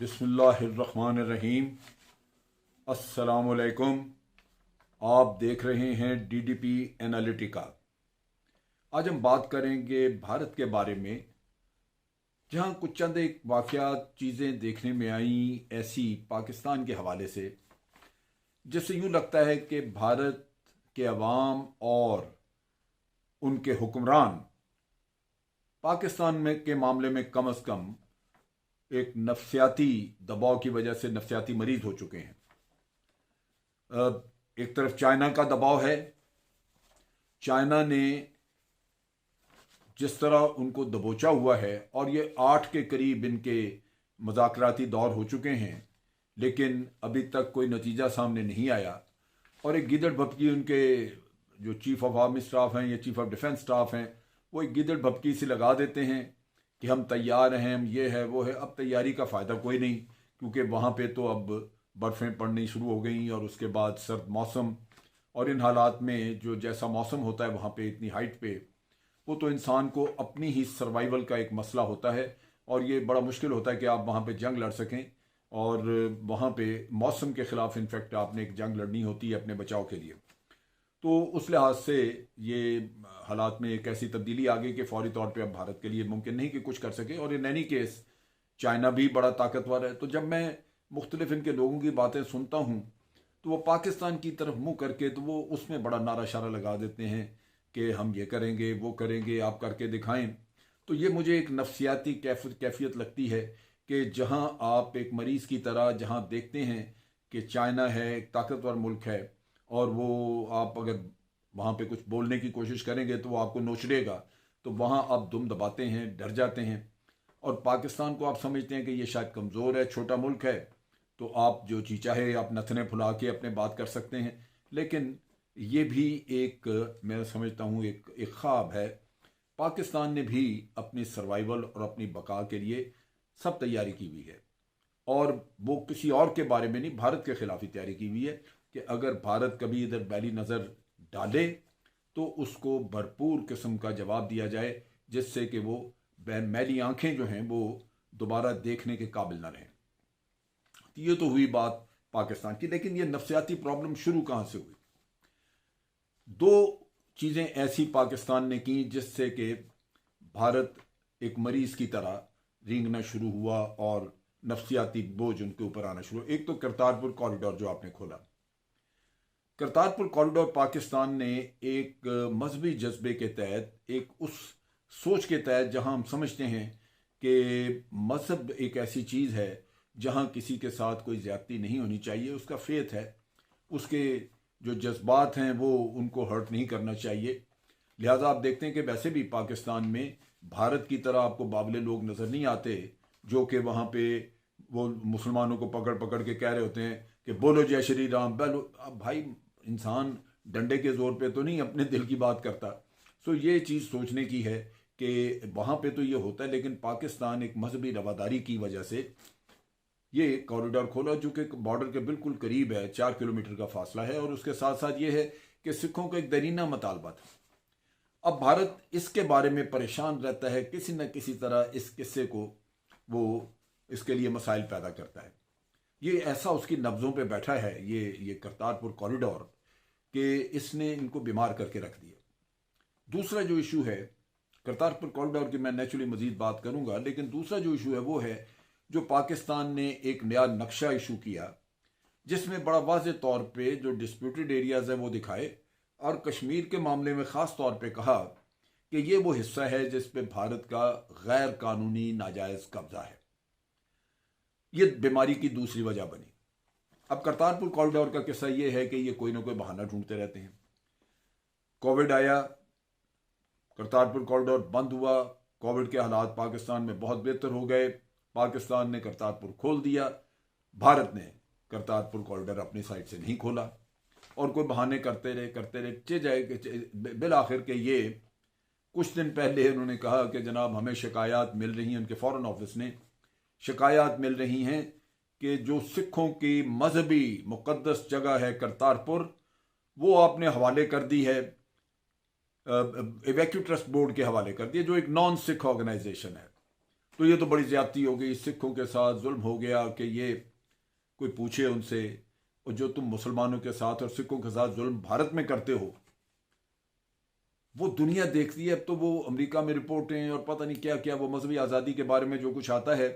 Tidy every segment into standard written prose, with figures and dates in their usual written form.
बिस्मिल्लाहिर्रहमानिर्रहीम। अस्सलामुअलैकुम। आप देख रहे हैं डीडीपी एनालिटिका। आज हम बात करेंगे भारत के बारे में, जहां कुछ चंद एक वाक़यात चीज़ें देखने में आई ऐसी पाकिस्तान के हवाले से, जिससे यूँ लगता है कि भारत के अवाम और उनके हुक्मरान पाकिस्तान में के मामले में कम अज़ कम एक नफ्सियाती दबाव की वजह से नफ्सियाती मरीज हो चुके हैं। एक तरफ चाइना का दबाव है। चाइना ने जिस तरह उनको दबोचा हुआ है, और ये 8 के करीब इनके मुज़ाकराती दौर हो चुके हैं, लेकिन अभी तक कोई नतीजा सामने नहीं आया। और एक गिदड़ भपकी उनके जो चीफ ऑफ आर्मी स्टाफ हैं या चीफ ऑफ डिफेंस स्टाफ हैं, वो एक गिदड़ भपकी से लगा देते हैं कि हम तैयार हैं, हम ये है वो है। अब तैयारी का फ़ायदा कोई नहीं, क्योंकि वहाँ पे तो अब बर्फ़ें पड़नी शुरू हो गई और उसके बाद सर्द मौसम, और इन हालात में जो जैसा मौसम होता है वहाँ पे इतनी हाइट पे, वो तो इंसान को अपनी ही सर्वाइवल का एक मसला होता है। और ये बड़ा मुश्किल होता है कि आप वहाँ पे जंग लड़ सकें, और वहाँ पे मौसम के ख़िलाफ़ इनफेक्ट आपने एक जंग लड़नी होती है अपने बचाव के लिए। तो उस लिहाज से ये हालात में एक ऐसी तब्दीली आ गई कि फौरी तौर पे अब भारत के लिए मुमकिन नहीं कि कुछ कर सके। और इन एनी केस चाइना भी बड़ा ताकतवर है। तो जब मैं मुख्तलिफ इनके लोगों की बातें सुनता हूँ, तो वो पाकिस्तान की तरफ मुँह करके तो वो उसमें बड़ा नारा शारा लगा देते हैं कि हम ये करेंगे वो करेंगे, आप करके दिखाएं। तो ये मुझे एक नफ्सियाती कैफियत लगती है कि जहाँ आप एक मरीज़ की तरह जहाँ देखते हैं कि चाइना है एक ताकतवर मुल्क है, और वो आप अगर वहाँ पे कुछ बोलने की कोशिश करेंगे तो वो आपको नोचलेगा, तो वहाँ आप दुम दबाते हैं, डर जाते हैं। और पाकिस्तान को आप समझते हैं कि ये शायद कमज़ोर है, छोटा मुल्क है, तो आप जो चीज़ चाहे आप नथने फुला के अपने बात कर सकते हैं। लेकिन ये भी एक, मैं समझता हूँ, एक ख्वाब है। पाकिस्तान ने भी अपनी सर्वाइवल और अपनी बका के लिए सब तैयारी की हुई है, और वो किसी और के बारे में नहीं, भारत के खिलाफ ही तैयारी की हुई है कि अगर भारत कभी इधर बैली नज़र डाले तो उसको भरपूर किस्म का जवाब दिया जाए, जिससे कि वो मैली आंखें जो हैं वो दोबारा देखने के काबिल ना रहें। ये तो हुई बात पाकिस्तान की। लेकिन ये नफ्सियाती प्रॉब्लम शुरू कहाँ से हुई? दो चीज़ें ऐसी पाकिस्तान ने की जिससे कि भारत एक मरीज की तरह रेंगना शुरू हुआ और नफ्सियाती बोझ उनके ऊपर आना शुरू। एक तो करतारपुर कॉरिडोर जो आपने खोला। करतारपुर कॉरिडोर पाकिस्तान ने एक मजहबी जज्बे के तहत, एक उस सोच के तहत जहां हम समझते हैं कि मजहब एक ऐसी चीज़ है जहां किसी के साथ कोई ज़्यादती नहीं होनी चाहिए, उसका फेथ है, उसके जो जज्बात हैं वो उनको हर्ट नहीं करना चाहिए। लिहाजा आप देखते हैं कि वैसे भी पाकिस्तान में भारत की तरह आपको बावले लोग नज़र नहीं आते जो कि वहाँ पे वो मुसलमानों को पकड़ पकड़ के कह रहे होते हैं कि बोलो जय श्री राम। बोलो। अब भाई, इंसान डंडे के ज़ोर पे तो नहीं अपने दिल की बात करता। सो ये चीज़ सोचने की है कि वहाँ पे तो ये होता है, लेकिन पाकिस्तान एक मजहबी रवादारी की वजह से ये कॉरिडोर खोला, जो कि बॉर्डर के बिल्कुल करीब है, 4 किलोमीटर का फासला है। और उसके साथ साथ ये है कि सिखों का एक दरीना मुतालबा था। अब भारत इसके बारे में परेशान रहता है, किसी न किसी तरह इस किस्से को वो इसके लिए मसाइल पैदा करता है। ये ऐसा उसकी नब्ज़ों पे बैठा है ये करतारपुर कॉरिडोर, कि इसने इनको बीमार करके रख दिया। दूसरा जो इशू है करतारपुर कॉरिडोर की, मैं नेचुरली मजीद बात करूंगा, लेकिन दूसरा जो इशू है वो है जो पाकिस्तान ने एक नया नक्शा इशू किया, जिसमें बड़ा वाज़ेह तौर पे जो डिस्प्यूटेड एरियाज़ हैं वो दिखाए, और कश्मीर के मामले में ख़ास तौर पे कहा कि ये वो हिस्सा है जिस पे भारत का गैर कानूनी नाजायज़ कब्जा है। ये बीमारी की दूसरी वजह बनी। अब करतारपुर कॉरिडोर का किस्सा ये है कि ये कोई ना कोई बहाना ढूंढते रहते हैं। कोविड आया, करतारपुर कॉरिडोर बंद हुआ, कोविड के हालात पाकिस्तान में बहुत बेहतर हो गए, पाकिस्तान ने करतारपुर खोल दिया, भारत ने करतारपुर कॉरिडोर अपनी साइड से नहीं खोला, और कोई बहाने करते रहे चे जाए बिल आखिर के ये कुछ दिन पहले उन्होंने कहा कि जनाब हमें शिकायत मिल रही हैं, उनके फॉरेन ऑफिस ने शिकायत मिल रही हैं कि जो सिखों की मजहबी मुकद्दस जगह है करतारपुर, वो आपने हवाले कर दी है, इवैक्यू ट्रस्ट बोर्ड के हवाले कर दिए, जो एक नॉन सिख ऑर्गेनाइजेशन है। तो ये तो बड़ी ज्यादती हो गई, सिखों के साथ जुल्म हो गया कि ये कोई पूछे उनसे, और जो तुम मुसलमानों के साथ और सिखों के साथ जुल्म भारत में करते हो वो दुनिया देखती है। अब तो वो अमेरिका में रिपोर्टें और पता नहीं क्या क्या, वो मजहबी आज़ादी के बारे में जो कुछ आता है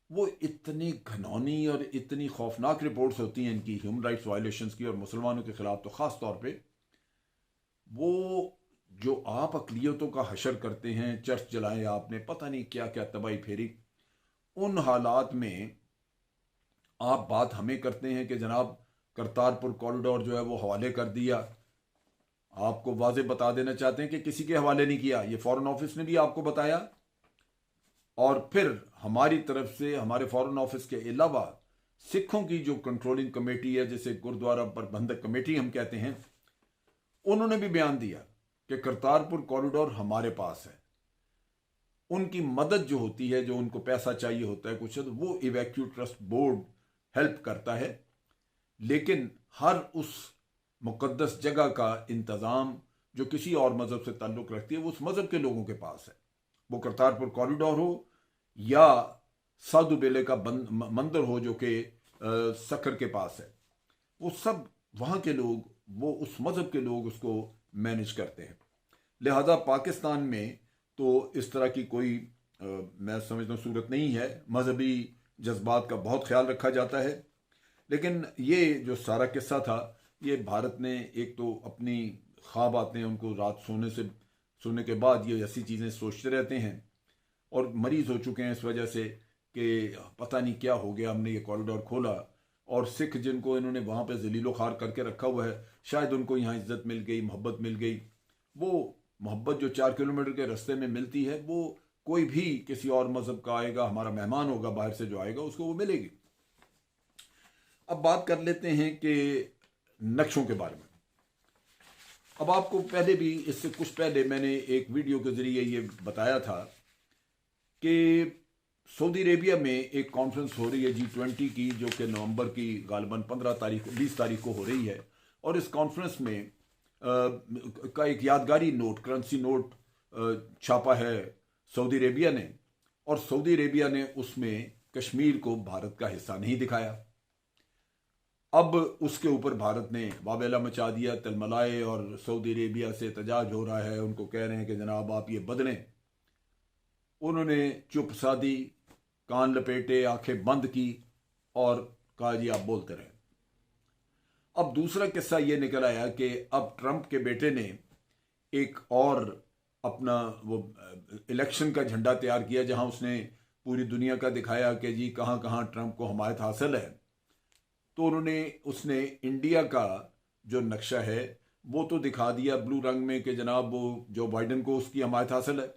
वो इतनी घनौनी और इतनी खौफनाक रिपोर्ट्स होती हैं इनकी, ह्यूमन राइट्स वायलेशंस की, और मुसलमानों के खिलाफ तो ख़ास तौर पे वो जो आप अक़लियतों का हशर करते हैं, चर्च जलाए आपने, पता नहीं क्या क्या तबाही फेरी, उन हालात में आप बात हमें करते हैं कि जनाब करतारपुर कॉरिडोर जो है वो हवाले कर दिया। आपको वाजे बता देना चाहते हैं कि किसी के हवाले नहीं किया, ये फॉरेन ऑफिस ने भी आपको बताया, और फिर हमारी तरफ से हमारे फॉरेन ऑफिस के अलावा सिखों की जो कंट्रोलिंग कमेटी है, जिसे गुरुद्वारा प्रबंधक कमेटी हम कहते हैं, उन्होंने भी बयान दिया कि करतारपुर कॉरिडोर हमारे पास है। उनकी मदद जो होती है, जो उनको पैसा चाहिए होता है कुछ, तो वो इवैक्यू ट्रस्ट बोर्ड हेल्प करता है, लेकिन हर उस मुकद्दस जगह का इंतज़ाम जो किसी और मज़हब से ताल्लुक़ रखती है वो उस मज़हब के लोगों के पास है। वो करतारपुर कॉरिडोर हो या साधु बेले का मंदिर हो जो कि सखर के पास है, वो सब वहाँ के लोग, वो उस मज़हब के लोग उसको मैनेज करते हैं। लिहाजा पाकिस्तान में तो इस तरह की कोई मैं समझता हूँ सूरत नहीं है, मजहबी जज्बात का बहुत ख्याल रखा जाता है। लेकिन ये जो सारा किस्सा था, ये भारत ने एक तो अपनी ख्वाब आते हैं उनको रात सोने के बाद ये ऐसी चीज़ें सोचते रहते हैं, और मरीज हो चुके हैं इस वजह से कि पता नहीं क्या हो गया, हमने ये कॉरिडोर खोला, और सिख जिनको इन्होंने वहाँ पे जलीलो खार करके रखा हुआ है, शायद उनको यहाँ इज्जत मिल गई, मोहब्बत मिल गई। वो मोहब्बत जो 4 किलोमीटर के रास्ते में मिलती है वो कोई भी किसी और मजहब का आएगा, हमारा मेहमान होगा बाहर से जो आएगा, उसको वो मिलेगी। अब बात कर लेते हैं कि नक्शों के बारे में। अब आपको पहले भी, इससे कुछ पहले मैंने एक वीडियो के जरिए ये बताया था कि सऊदी अरेबिया में एक कॉन्फ्रेंस हो रही है G20 की, जो कि नवंबर की गालिबन 20 तारीख को हो रही है, और इस कॉन्फ्रेंस में का एक यादगारी नोट, करेंसी नोट छापा है सऊदी अरेबिया ने, और सऊदी अरेबिया ने उसमें कश्मीर को भारत का हिस्सा नहीं दिखाया। अब उसके ऊपर भारत ने वावेला मचा दिया, तिलमिलाए, और सऊदी अरेबिया से एहतजाज हो रहा है, उनको कह रहे हैं कि जनाब आप ये बदलें। उन्होंने चुप साधी, कान लपेटे, आंखें बंद की और कहा जी आप बोलते रहे। अब दूसरा किस्सा ये निकल आया कि अब ट्रंप के बेटे ने एक और अपना वो इलेक्शन का झंडा तैयार किया, जहां उसने पूरी दुनिया का दिखाया कि जी कहां कहां ट्रंप को हमायत हासिल है। तो उसने इंडिया का जो नक्शा है वो तो दिखा दिया ब्लू रंग में कि जनाब वो जो बाइडन को उसकी हमायत हासिल है,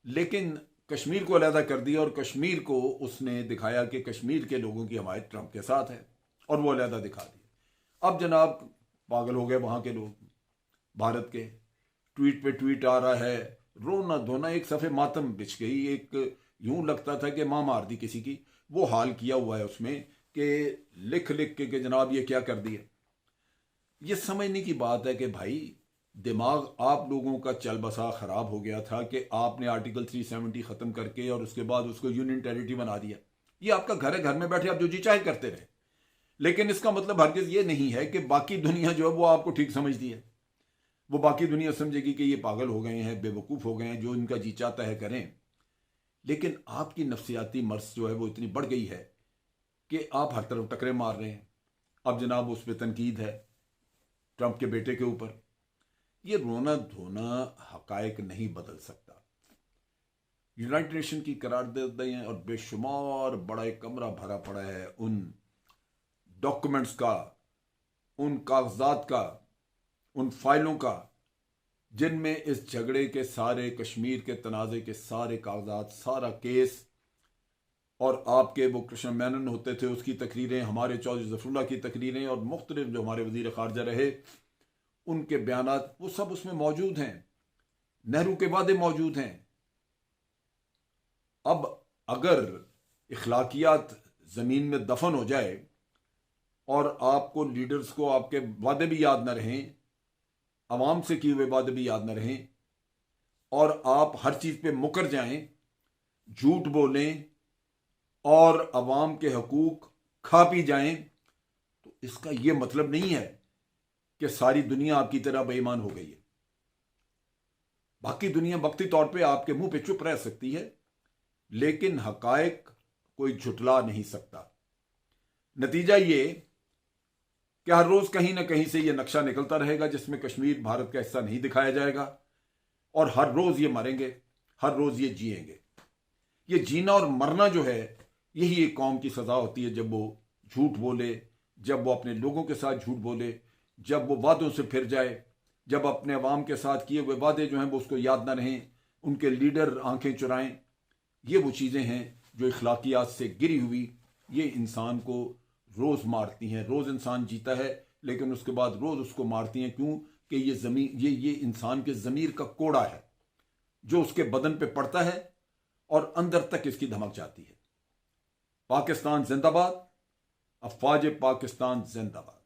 लेकिन कश्मीर को अलहदा कर दिया, और कश्मीर को उसने दिखाया कि कश्मीर के लोगों की हमायत ट्रंप के साथ है, और वो अलहदा दिखा दिया। अब जनाब पागल हो गए वहां के लोग, भारत के, ट्वीट पे ट्वीट आ रहा है, रोना धोना, एक सफ़े मातम बिछ गई, एक यूं लगता था कि मां मार दी किसी की, वो हाल किया हुआ है उसमें कि लिख लिख के जनाब ये क्या कर दिया। ये समझने की बात है कि भाई दिमाग आप लोगों का चल बसा खराब हो गया था कि आपने आर्टिकल 370 खत्म करके और उसके बाद उसको यूनियन टेरिटरी बना दिया। ये आपका घर है, घर में बैठे आप जो जी चाहे करते रहे, लेकिन इसका मतलब हरगिज ये नहीं है कि बाकी दुनिया जो है वो आपको ठीक समझती है। वो बाकी दुनिया समझेगी कि ये पागल हो गए हैं, बेवकूफ़ हो गए हैं, जो इनका जी चाहता है करें। लेकिन आपकी नफ्सियाती मर्ज जो है वो इतनी बढ़ गई है कि आप हर तरफ टकरे मार रहे हैं। अब जनाब उस पर तनकीद है ट्रंप के बेटे के ऊपर। ये रोना धोना हकायक नहीं बदल सकता। यूनाइटेड नेशन की करारदादियां और बेशुमार बड़ा एक कमरा भरा पड़ा है उन डॉक्यूमेंट्स का, उन कागजात का, उन फाइलों का, जिनमें इस झगड़े के सारे, कश्मीर के तनाज़े के सारे कागजात, सारा केस, और आपके वो कृष्ण मेनन होते थे उसकी तकरीरें, हमारे चौधरी ज़फ़रुल्लाह की तकरीरें, और मुख्तलिफ जो हमारे वज़ीर ख़ारजा रहे उनके बयानात, वो सब उसमें मौजूद हैं। नेहरू के वादे मौजूद हैं। अब अगर इखलाकियात ज़मीन में दफन हो जाए और आपको, लीडर्स को, आपके वादे भी याद न रहें, अवाम से किए हुए वादे भी याद न रहें, और आप हर चीज़ पे मुकर जाएं, झूठ बोलें और अवाम के हकूक खा पी जाएं, तो इसका यह मतलब नहीं है कि सारी दुनिया आपकी तरह बेईमान हो गई है। बाकी दुनिया वक्ती तौर पे आपके मुंह पे चुप रह सकती है, लेकिन हकायक कोई झुटला नहीं सकता। नतीजा ये कि हर रोज कहीं ना कहीं से यह नक्शा निकलता रहेगा जिसमें कश्मीर भारत का हिस्सा नहीं दिखाया जाएगा, और हर रोज ये मरेंगे, हर रोज ये जिएंगे। ये जीना और मरना जो है, यही एक कौम की सजा होती है जब वो झूठ बोले, जब वो अपने लोगों के साथ झूठ बोले, जब वो वादों से फिर जाए, जब अपने अवाम के साथ किए हुए वादे जो हैं वो उसको याद ना रहें, उनके लीडर आंखें चुराएं। ये वो चीज़ें हैं जो इखलाकियात से गिरी हुई, ये इंसान को रोज़ मारती हैं। रोज़ इंसान जीता है, लेकिन उसके बाद रोज़ उसको मारती हैं। क्यों? कि ये इंसान के ज़मीर का कोड़ा है जो उसके बदन पे पड़ता है और अंदर तक इसकी धमक जाती है। पाकिस्तान जिंदाबाद, अफवाज पाकिस्तान जिंदाबाद।